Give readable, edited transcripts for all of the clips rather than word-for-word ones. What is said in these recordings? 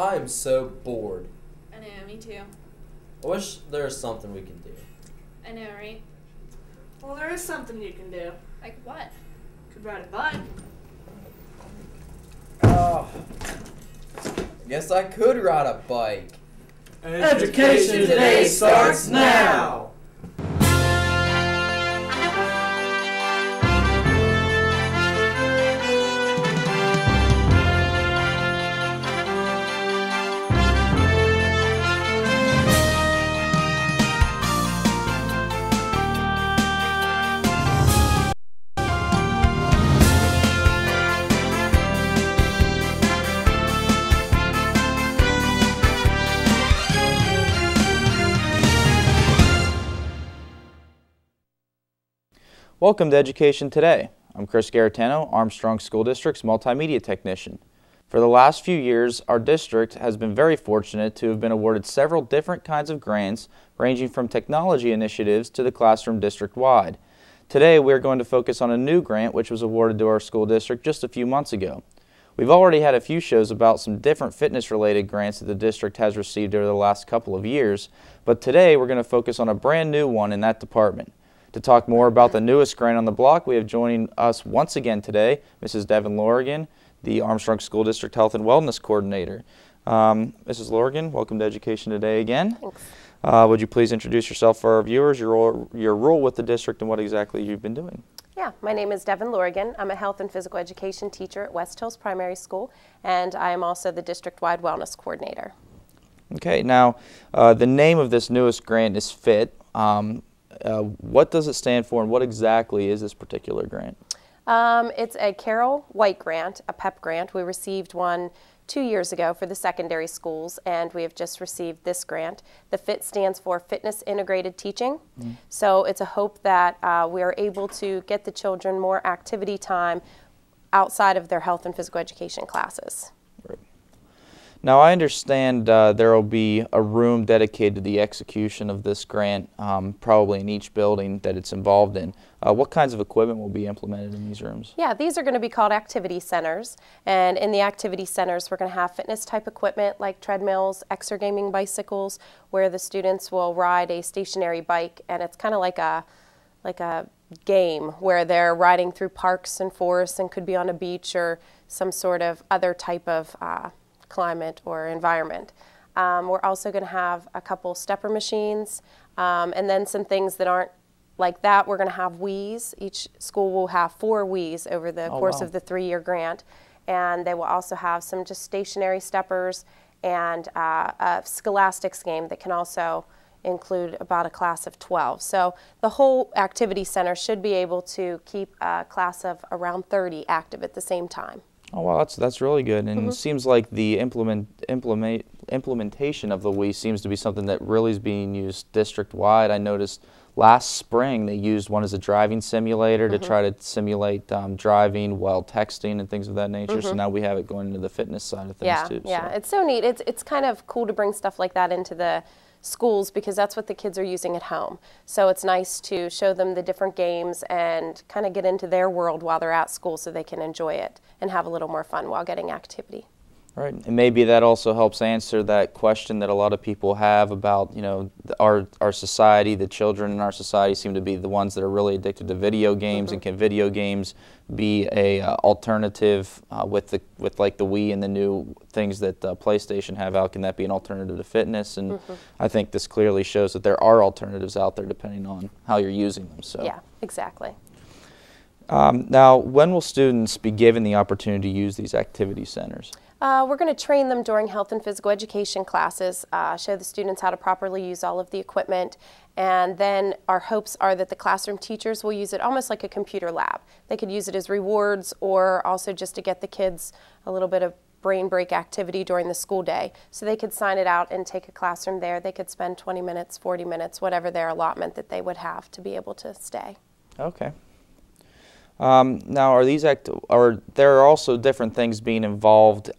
I'm so bored. I know, me too. I wish there was something we can do. I know, right? Well, there is something you can do. Like what? You could ride a bike. Oh, I guess I could ride a bike. Education Today starts now! Welcome to Education Today. I'm Chris Garatano, Armstrong School District's multimedia technician. For the last few years, our district has been very fortunate to have been awarded several different kinds of grants, ranging from technology initiatives to the classroom district-wide. Today, we are going to focus on a new grant which was awarded to our school district just a few months ago. We've already had a few shows about some different fitness-related grants that the district has received over the last couple of years, but today we're going to focus on a brand new one in that department. To talk more about the newest grant on the block, we have joining us once again today, Mrs. Devin Lorigan, the Armstrong School District Health and Wellness Coordinator. Mrs. Lorigan, welcome to Education Today again. Thanks. Would you please introduce yourself for our viewers, your role with the district, and what exactly you've been doing? Yeah, my name is Devin Lorigan. I'm a health and physical education teacher at West Hills Primary School, and I am also the district-wide wellness coordinator. Okay, now the name of this newest grant is FIT. What does it stand for, and what exactly is this particular grant? It's a Carol White grant, a PEP grant. We received one 2 years ago for the secondary schools, and we have just received this grant. The FIT stands for Fitness Integrated Teaching. So it's a hope that we are able to get the children more activity time outside of their health and physical education classes. Right. Now, I understand there will be a room dedicated to the execution of this grant, probably in each building that it's involved in. What kinds of equipment will be implemented in these rooms? Yeah, these are going to be called activity centers, and in the activity centers we're going to have fitness type equipment like treadmills, exergaming bicycles, where the students will ride a stationary bike, and it's kind of like a game where they're riding through parks and forests and could be on a beach or some sort of other type of climate or environment. We're also going to have a couple stepper machines, and then some things that aren't like that. We're going to have Wii's. Each school will have 4 Wii's over the course of the 3-year grant, and they will also have some just stationary steppers and a scholastics game that can also include about a class of 12. So the whole activity center should be able to keep a class of around 30 active at the same time. Oh, wow, that's really good, and it seems like the implementation of the Wii seems to be something that really is being used district-wide. I noticed last spring they used one as a driving simulator to try to simulate driving while texting and things of that nature, so now we have it going into the fitness side of things too. Yeah, it's so neat. It's kind of cool to bring stuff like that into the schools because that's what the kids are using at home. So it's nice to show them the different games and kind of get into their world while they're at school so they can enjoy it and have a little more fun while getting activity. Right, and maybe that also helps answer that question that a lot of people have about, you know, our society. The children in our society seem to be the ones that are really addicted to video games, and can video games be a alternative with like the Wii and the new things that PlayStation have out? Can that be an alternative to fitness? And I think this clearly shows that there are alternatives out there depending on how you're using them. So yeah, exactly. Now, when will students be given the opportunity to use these activity centers? We're going to train them during health and physical education classes, show the students how to properly use all of the equipment, and then our hopes are that the classroom teachers will use it almost like a computer lab. They could use it as rewards or also just to get the kids a little bit of brain break activity during the school day. So they could sign it out and take a classroom there. They could spend 20 minutes, 40 minutes, whatever their allotment that they would have to be able to stay. Okay. Now, there are also different things being involved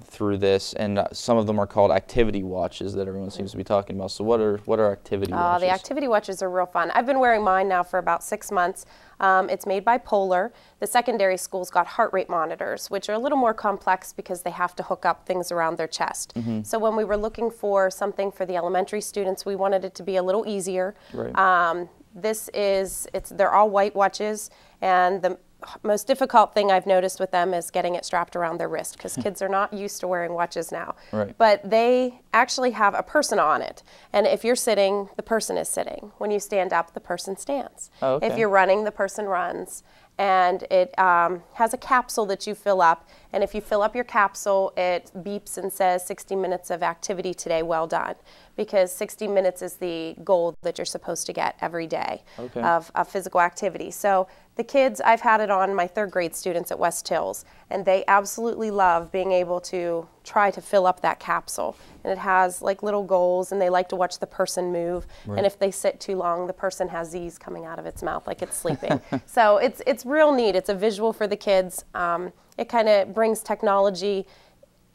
through this, and some of them are called activity watches that everyone seems to be talking about. So what are activity watches? The activity watches are real fun. I've been wearing mine now for about 6 months. It's made by Polar. The secondary schools got heart rate monitors, which are a little more complex because they have to hook up things around their chest. So when we were looking for something for the elementary students, we wanted it to be a little easier. Right. They're all white watches, and the most difficult thing I've noticed with them is getting it strapped around their wrist, because kids are not used to wearing watches now. Right. But they actually have a person on it, and if you're sitting, the person is sitting. When you stand up, the person stands. Oh, okay. If you're running, the person runs. And it has a capsule that you fill up, and if you fill up your capsule, it beeps and says 60 minutes of activity today, well done, because 60 minutes is the goal that you're supposed to get every day of physical activity. So the kids, I've had it on my 3rd grade students at West Hills, and they absolutely love being able to try to fill up that capsule. And it has like little goals, and they like to watch the person move. Right. And if they sit too long, the person has Z's coming out of its mouth like it's sleeping. So it's real neat. It's a visual for the kids. It kind of brings technology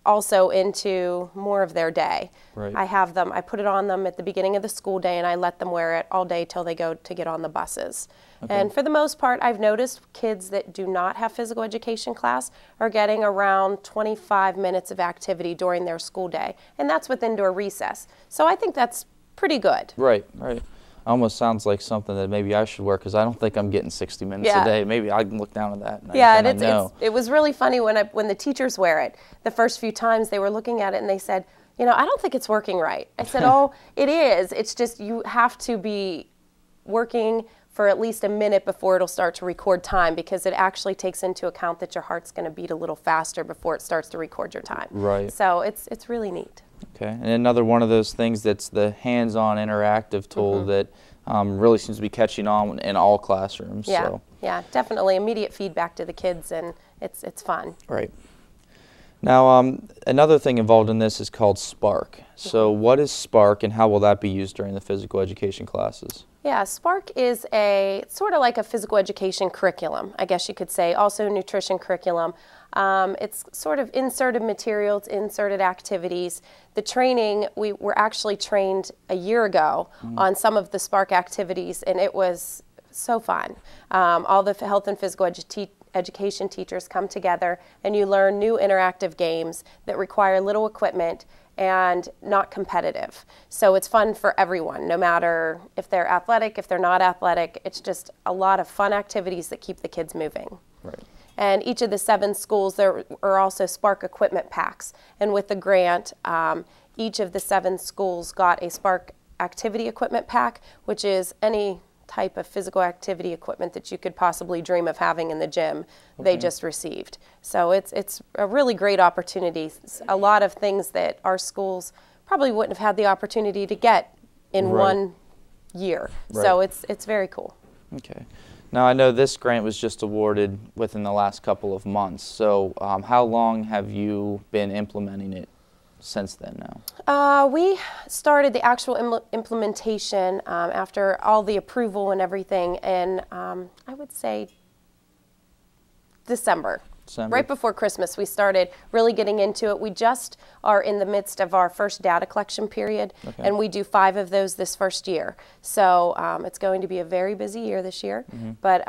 also into more of their day. Right. I put it on them at the beginning of the school day, and I let them wear it all day till they go to get on the buses. Okay. And for the most part, I've noticed kids that do not have physical education class are getting around 25 minutes of activity during their school day, and that's with indoor recess. So I think that's pretty good. Right, right. Almost sounds like something that maybe I should wear, because I don't think I'm getting 60 minutes a day. Maybe I can look down at that. And it was really funny when the teachers wear it. The first few times they were looking at it and they said, you know, I don't think it's working right. I said, oh, it is. It's just you have to be working for at least a minute before it'll start to record time, because it actually takes into account that your heart's going to beat a little faster before it starts to record your time. Right. So it's really neat. Okay, and another one of those things that's the hands-on interactive tool that really seems to be catching on in all classrooms. Yeah, so. Yeah, definitely immediate feedback to the kids, and it's fun. Right. Now, another thing involved in this is called Spark. So what is Spark, and how will that be used during the physical education classes? Yeah, Spark is sort of like a physical education curriculum, I guess you could say, also nutrition curriculum. It's sort of inserted materials, inserted activities. The training, we were actually trained a year ago on some of the Spark activities, and it was so fun. All the health and physical education teachers come together, and you learn new interactive games that require little equipment and not competitive. So it's fun for everyone, no matter if they're athletic, if they're not athletic. It's just a lot of fun activities that keep the kids moving. Right. And each of the 7 schools, there are also Spark equipment packs. And with the grant, each of the 7 schools got a Spark activity equipment pack, which is any type of physical activity equipment that you could possibly dream of having in the gym. They just received. So it's a really great opportunity. A lot of things that our schools probably wouldn't have had the opportunity to get in one year. So it's very cool. Okay. Now, I know this grant was just awarded within the last couple of months. So how long have you been implementing it since then now? We started the actual implementation after all the approval and everything in, I would say, December. Right before Christmas, we started really getting into it. We just are in the midst of our first data collection period, and we do 5 of those this first year. So it's going to be a very busy year this year. But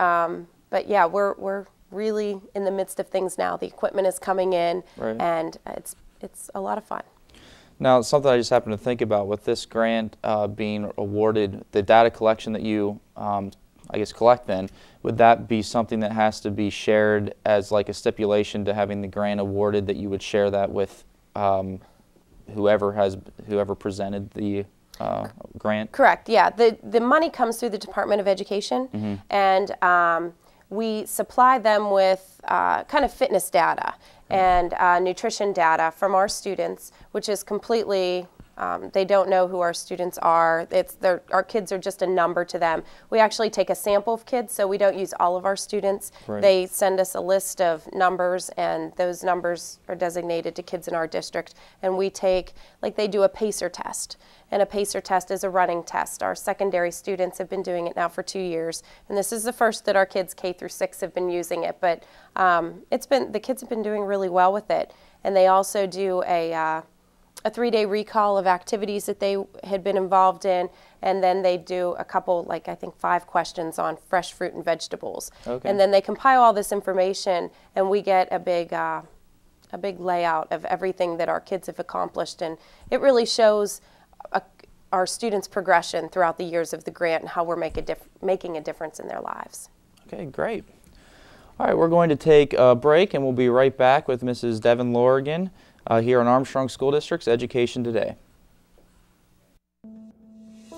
yeah, we're really in the midst of things now. The equipment is coming in, and it's a lot of fun. Now, something I just happened to think about with this grant being awarded, the data collection that you, I guess, collect then, would that be something that has to be shared as like a stipulation to having the grant awarded, that you would share that with whoever presented the grant? Correct, yeah. The money comes through the Department of Education, and we supply them with kind of fitness data and nutrition data from our students, which is completely They don't know who our students are. Our kids are just a number to them. We actually take a sample of kids, so we don't use all of our students. Right. They send us a list of numbers, and those numbers are designated to kids in our district. And we take, like they do a PACER test. And a PACER test is a running test. Our secondary students have been doing it now for 2 years. And this is the first that our kids K through 6 have been using it. But the kids have been doing really well with it. And they also do a 3-day recall of activities that they had been involved in, and then they do a couple, like I think 5 questions on fresh fruit and vegetables. Okay. And then they compile all this information, and we get a big layout of everything that our kids have accomplished, and it really shows our students' progression throughout the years of the grant and how we're making a difference in their lives. Okay, great. All right, we're going to take a break, and we'll be right back with Mrs. Devin Lorigan here on Armstrong School District's Education Today.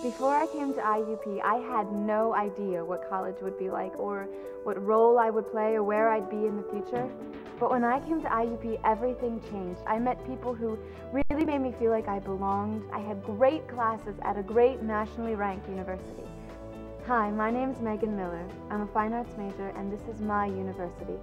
Before I came to IUP, I had no idea what college would be like or what role I would play or where I'd be in the future. But when I came to IUP, everything changed. I met people who really made me feel like I belonged. I had great classes at a great nationally ranked university. Hi, my name is Megan Miller. I'm a fine arts major, and this is my university.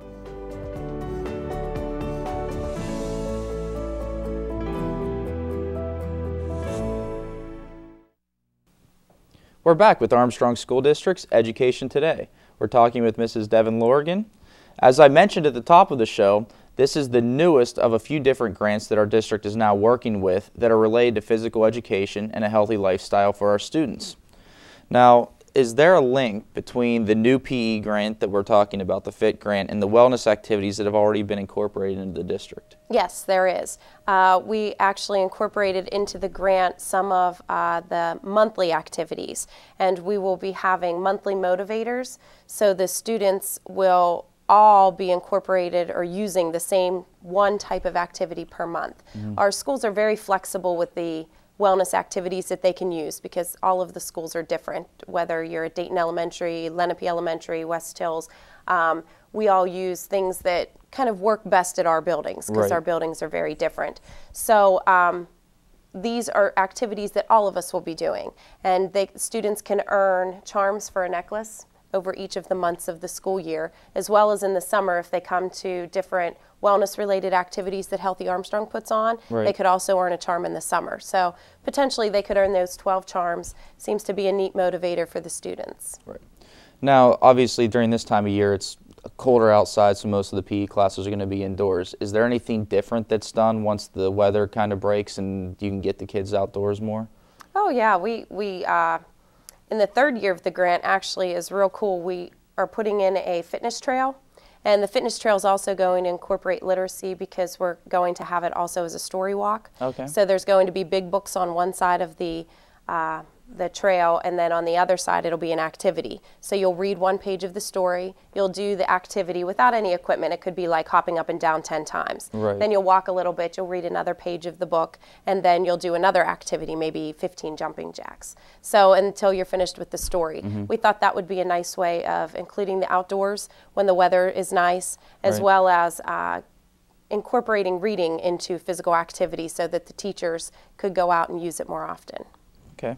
We're back with Armstrong School District's Education Today. We're talking with Mrs. Devin Lorigan. As I mentioned at the top of the show, this is the newest of a few different grants that our district is now working with that are related to physical education and a healthy lifestyle for our students. Now, is there a link between the new PE grant that we're talking about, the FIT grant, and the wellness activities that have already been incorporated into the district? Yes, there is. We actually incorporated into the grant some of the monthly activities, and we will be having monthly motivators, so the students will all be incorporated or using the same one type of activity per month. Mm-hmm. Our schools are very flexible with the wellness activities that they can use because all of the schools are different, whether you're at Dayton Elementary, Lenape Elementary, West Hills. We all use things that kind of work best at our buildings because Right. our buildings are very different. So these are activities that all of us will be doing, and students can earn charms for a necklace over each of the months of the school year, as well as in the summer if they come to different wellness-related activities that Healthy Armstrong puts on. Right. They could also earn a charm in the summer. So potentially they could earn those 12 charms. Seems to be a neat motivator for the students. Right. Now, obviously, during this time of year, it's colder outside, so most of the PE classes are going to be indoors. Is there anything different that's done once the weather kind of breaks and you can get the kids outdoors more? Oh yeah, we in the 3rd year of the grant actually is real cool. We are putting in a fitness trail, and the fitness trail is also going to incorporate literacy because we're going to have it also as a story walk. Okay. So there's going to be big books on one side of the trail, and then on the other side it'll be an activity. So you'll read one page of the story, you'll do the activity without any equipment. It could be like hopping up and down 10 times. Right. Then you'll walk a little bit, you'll read another page of the book, and then you'll do another activity, maybe 15 jumping jacks. So until you're finished with the story. Mm-hmm. We thought that would be a nice way of including the outdoors when the weather is nice, as Right. well as incorporating reading into physical activity so that the teachers could go out and use it more often. Okay.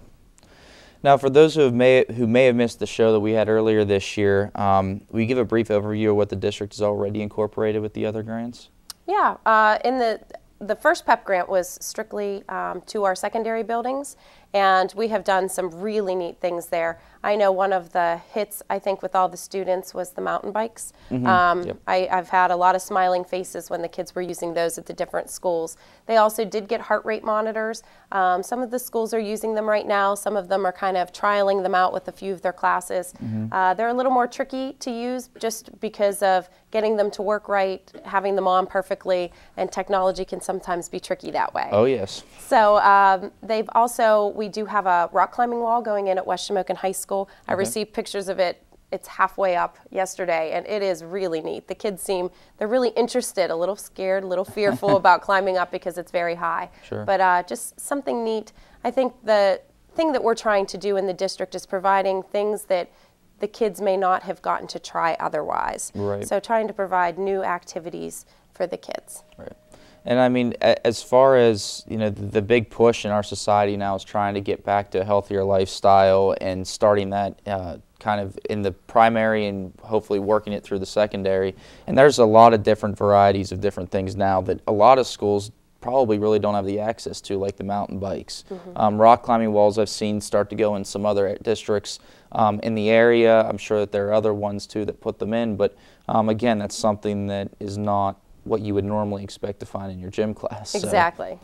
Now, for those who may have missed the show that we had earlier this year, will you give a brief overview of what the district has already incorporated with the other grants? Yeah, in the first PEP grant was strictly to our secondary buildings, and we have done some really neat things there. I know one of the hits, I think, with all the students was the mountain bikes. Mm-hmm. Yep. I've had a lot of smiling faces when the kids were using those at the different schools. They also did get heart rate monitors. Some of the schools are using them right now. Some of them are kind of trialing them out with a few of their classes. Mm-hmm. They're a little more tricky to use just because of getting them to work right, having them on perfectly, and technology can sometimes be tricky that way. Oh, yes. So we do have a rock climbing wall going in at West Shamokin High School. I Okay. received pictures of it. It's halfway up yesterday, and it is really neat. The kids they're really interested, a little scared, a little fearful about climbing up because it's very high. Sure. But just something neat. I think the thing that we're trying to do in the district is providing things that the kids may not have gotten to try otherwise. Right. So trying to provide new activities for the kids. Right. And I mean, as far as, you know, the big push in our society now is trying to get back to a healthier lifestyle and starting that kind of in the primary and hopefully working it through the secondary. And there's a lot of different varieties of different things now that a lot of schools probably really don't have the access to, like the mountain bikes. Rock climbing walls I've seen start to go in some other districts in the area. I'm sure that there are other ones too that put them in, but again, that's something that is not what you would normally expect to find in your gym class. Exactly.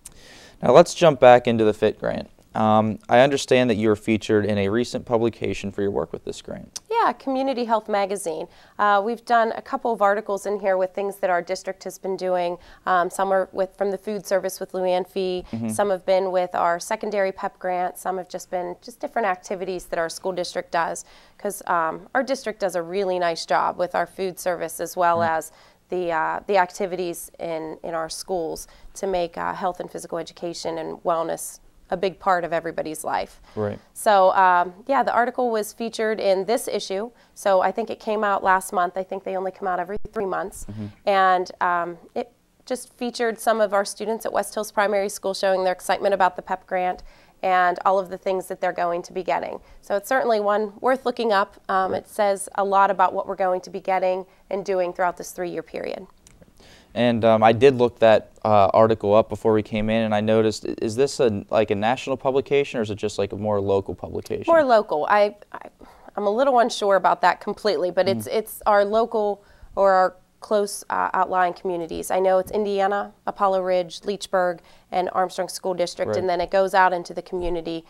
So. Now let's jump back into the FIT grant. I understand that you were featured in a recent publication for your work with this grant. Yeah, Community Health Magazine. We've done a couple of articles in here with things that our district has been doing. Some are from the food service with Luann Fee. Some have been with our secondary PEP grant. Some have just been different activities that our school district does, because our district does a really nice job with our food service as well as the activities in our schools to make health and physical education and wellness a big part of everybody's life. Right. So yeah, the article was featured in this issue. So I think it came out last month. I think they only come out every 3 months. And it just featured some of our students at West Hills Primary School showing their excitement about the PEP grant and all of the things that they're going to be getting. So it's certainly one worth looking up. It says a lot about what we're going to be getting and doing throughout this 3-year period. And I did look that article up before we came in, and I noticed, is this like a national publication, or is it just like a more local publication? More local. I'm a little unsure about that completely, but it's our local or our close outlying communities. I know it's Indiana, Apollo Ridge, Leechburg, and Armstrong School District, and then it goes out into the community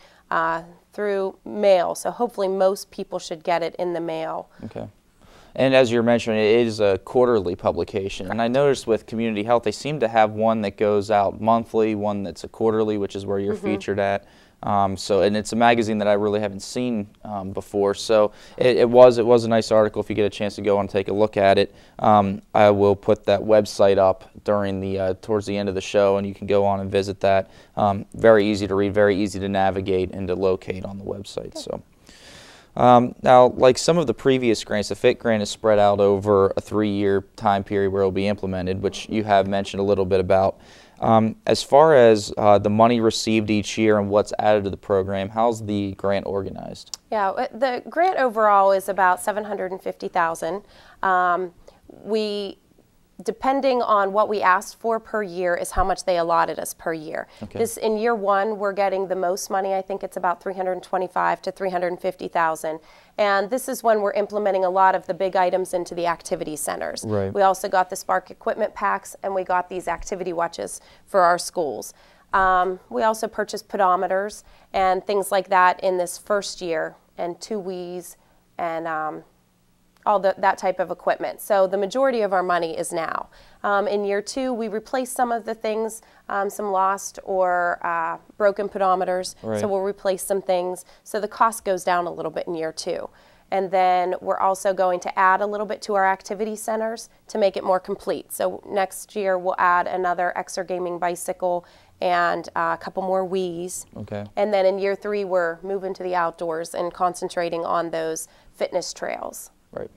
through mail. So hopefully most people should get it in the mail. Okay. And as you're mentioning, it is a quarterly publication. Correct. And I noticed with Community Health, they seem to have one that goes out monthly, one that's a quarterly, which is where you're featured at. And it's a magazine that I really haven't seen before. So it was a nice article. If you get a chance to go and take a look at it, I will put that website up during the towards the end of the show, and you can go on and visit that. Very easy to read, very easy to navigate and to locate on the website. So. Now, like some of the previous grants, the FIT grant is spread out over a 3-year time period where it will be implemented, which you have mentioned a little bit about. As far as the money received each year and what's added to the program, how's the grant organized? Yeah, the grant overall is about $750,000. Depending on what we asked for per year is how much they allotted us per year. Okay. In year 1, we're getting the most money. I think it's about $325,000 to $350,000. And this is when we're implementing a lot of the big items into the activity centers. Right. We also got the Spark equipment packs, and we got these activity watches for our schools. We also purchased pedometers and things like that in this first year, and 2 Wii's and all that type of equipment. So the majority of our money is now. In year 2, we replaced some of the things, some lost or broken pedometers. Right. So we'll replace some things. So the cost goes down a little bit in year 2. And then we're also going to add a little bit to our activity centers to make it more complete. So next year we'll add another Exer gaming bicycle and a couple more Wii's. Okay. And then in year 3, we're moving to the outdoors and concentrating on those fitness trails. Right.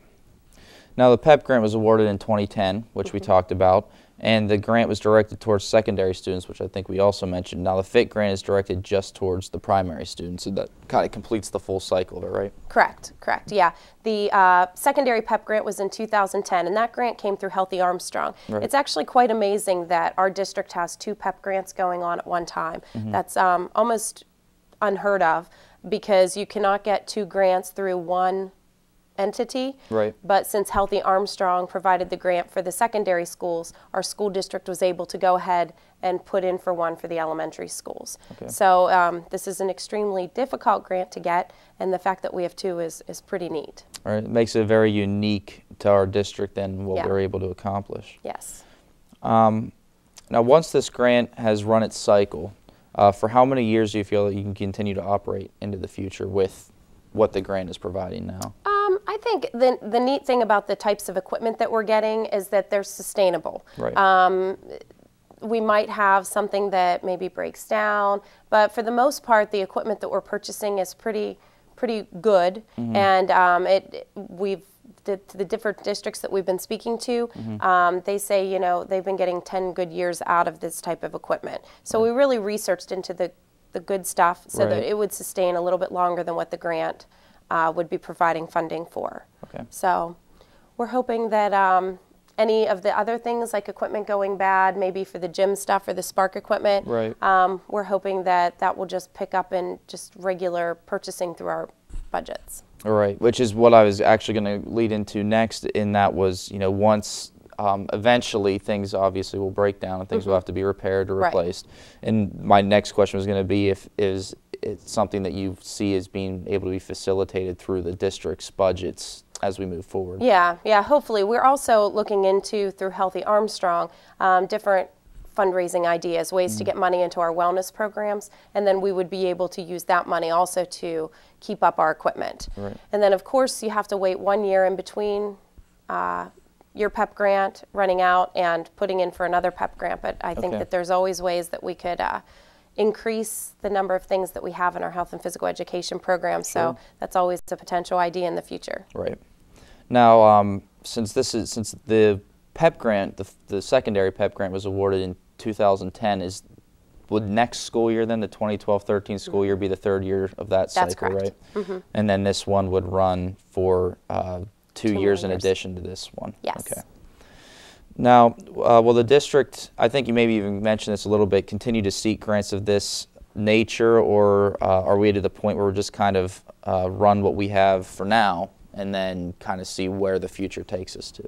Now, the PEP grant was awarded in 2010, which we talked about, and the grant was directed towards secondary students, which I think we also mentioned. Now, the FIT grant is directed just towards the primary students, so that kind of completes the full cycle of it, right? Correct, yeah. The secondary PEP grant was in 2010, and that grant came through Healthy Armstrong. Right. It's actually quite amazing that our district has 2 PEP grants going on at one time. That's almost unheard of, because you cannot get 2 grants through one entity. Right. But since Healthy Armstrong provided the grant for the secondary schools, our school district was able to go ahead and put in for one for the elementary schools. Okay. So this is an extremely difficult grant to get, and the fact that we have 2 is pretty neat. All right. It makes it very unique to our district and what we're able to accomplish. Yes. Now, once this grant has run its cycle, for how many years do you feel that you can continue to operate into the future with what the grant is providing now? I think the neat thing about the types of equipment that we're getting is that they're sustainable. Right. We might have something that maybe breaks down, but for the most part, the equipment that we're purchasing is pretty good, and we've the different districts that we've been speaking to, they say, you know, they've been getting 10 good years out of this type of equipment. So we really researched into the good stuff so that it would sustain a little bit longer than what the grant would be providing funding for. Okay. So we're hoping that any of the other things like equipment going bad, maybe for the gym stuff or the Spark equipment, we're hoping that that will just pick up in just regular purchasing through our budgets. All right, which is what I was actually going to lead into next, and that was, you know, once eventually things obviously will break down and things will have to be repaired or replaced. And my next question was going to be if it's something that you see as being able to be facilitated through the district's budgets as we move forward. Yeah, hopefully. We're also looking into, through Healthy Armstrong, different fundraising ideas, ways to get money into our wellness programs, and then we would be able to use that money also to keep up our equipment. And then of course you have to wait 1 year in between your PEP grant running out and putting in for another PEP grant, but I think that there's always ways that we could increase the number of things that we have in our health and physical education program, so that's always a potential idea in the future. Right. Now, since the PEP grant, the secondary PEP grant was awarded in 2010, would next school year then, the 2012-13 school year, be the third year of that cycle, right? And then this one would run for 2 years in addition to this one? Yes. Okay. Now, will the district, I think you maybe even mentioned this a little bit, continue to seek grants of this nature, or are we to the point where we're just kind of run what we have for now and then kind of see where the future takes us to?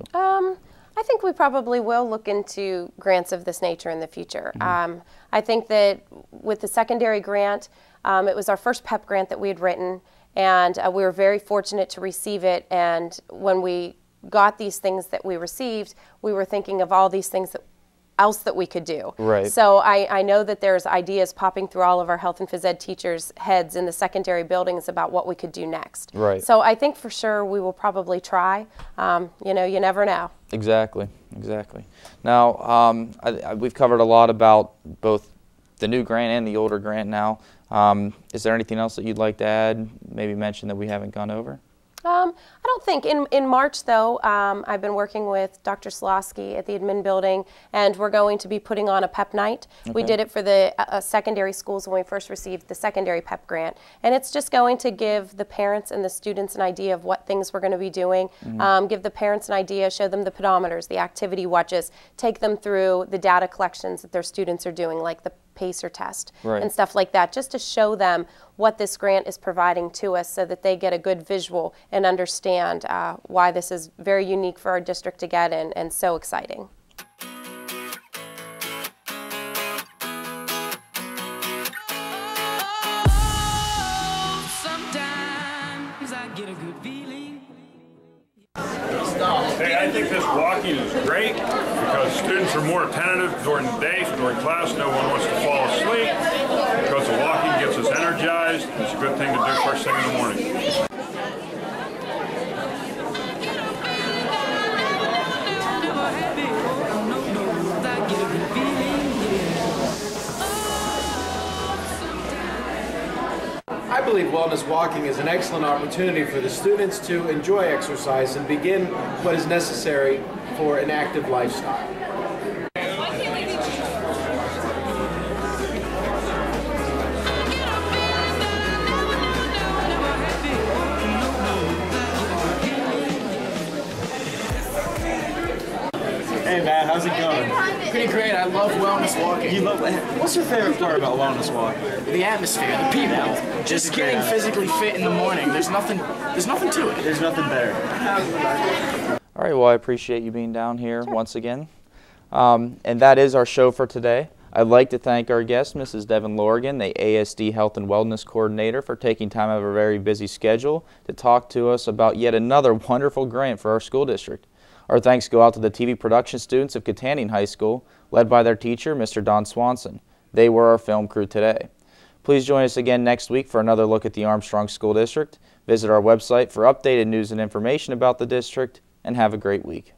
I think we probably will look into grants of this nature in the future. I think that with the secondary grant, it was our first PEP grant that we had written, and we were very fortunate to receive it. And when we got these things that we received, we were thinking of all these things else that we could do. So I know that there's ideas popping through all of our health and phys ed teachers' heads in the secondary buildings about what we could do next. So I think for sure we will probably try. You know, you never know. Exactly. Now, we've covered a lot about both the new grant and the older grant now. Is there anything else that you'd like to add, maybe mention that we haven't gone over? I don't think. In March, though, I've been working with Dr. Slosky at the admin building, and we're going to be putting on a PEP night. We did it for the secondary schools when we first received the secondary PEP grant, and it's just going to give the parents and the students an idea of what things we're going to be doing, give the parents an idea, show them the pedometers, the activity watches, take them through the data collections that their students are doing, like the PACER test and stuff like that, just to show them what this grant is providing to us so that they get a good visual and understand why this is very unique for our district to get and so exciting. Hey, I think this walking is great because students are more attentive during the day. During class, no one wants to fall asleep because the walking gets us energized. It's a good thing to do first thing in the morning. I believe wellness walking is an excellent opportunity for the students to enjoy exercise and begin what is necessary for an active lifestyle. Hey Matt, how's it going? Pretty great. I love wellness walking. You love, what's your favorite part about wellness walking? The atmosphere, the people. Just getting physically fit in the morning. There's nothing to it. There's nothing better. All right, well, I appreciate you being down here once again. And that is our show for today. I'd like to thank our guest, Mrs. Devin Lorgan, the ASD Health and Wellness Coordinator, for taking time out of her very busy schedule to talk to us about yet another wonderful grant for our school district. Our thanks go out to the TV production students of Kittanning High School, led by their teacher, Mr. Don Swanson. They were our film crew today. Please join us again next week for another look at the Armstrong School District. Visit our website for updated news and information about the district, and have a great week.